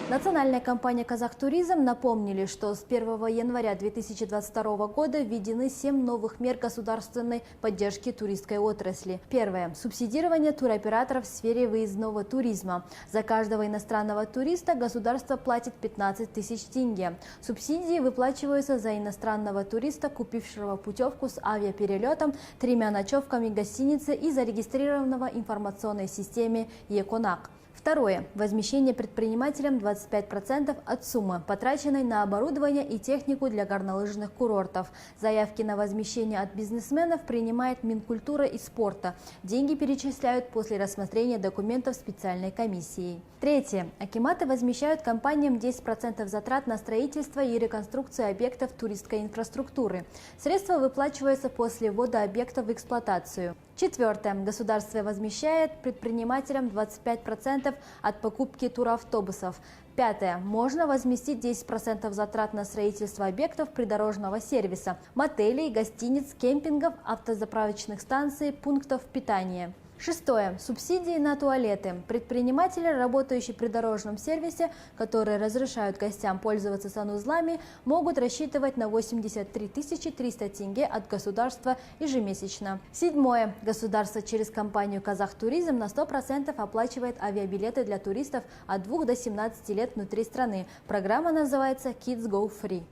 Национальная компания «Казахтуризм» напомнили, что с 1 января 2022 года введены 7 новых мер государственной поддержки туристской отрасли. Первое. Субсидирование туроператоров в сфере выездного туризма. За каждого иностранного туриста государство платит 15 тысяч тенге. Субсидии выплачиваются за иностранного туриста, купившего путевку с авиаперелетом, 3 ночевками в гостинице и зарегистрированного в информационной системе ЕКОНАК. Второе. Возмещение предпринимателям 25% от суммы, потраченной на оборудование и технику для горнолыжных курортов. Заявки на возмещение от бизнесменов принимает Минкультура и спорта. Деньги перечисляют после рассмотрения документов специальной комиссией. Третье. Акиматы возмещают компаниям 10% затрат на строительство и реконструкцию объектов туристской инфраструктуры. Средства выплачиваются после ввода объекта в эксплуатацию. Четвертое. Государство возмещает предпринимателям 25% от покупки туравтобусов. Пятое. Можно возместить 10% затрат на строительство объектов придорожного сервиса, мотелей, гостиниц, кемпингов, автозаправочных станций, пунктов питания. Шестое. Субсидии на туалеты. Предприниматели, работающие в придорожном сервисе, которые разрешают гостям пользоваться санузлами, могут рассчитывать на 83 300 тенге от государства ежемесячно. Седьмое. Государство через компанию «Казахтуризм» на 100% оплачивает авиабилеты для туристов от 2 до 17 лет внутри страны. Программа называется «Kids Go Free».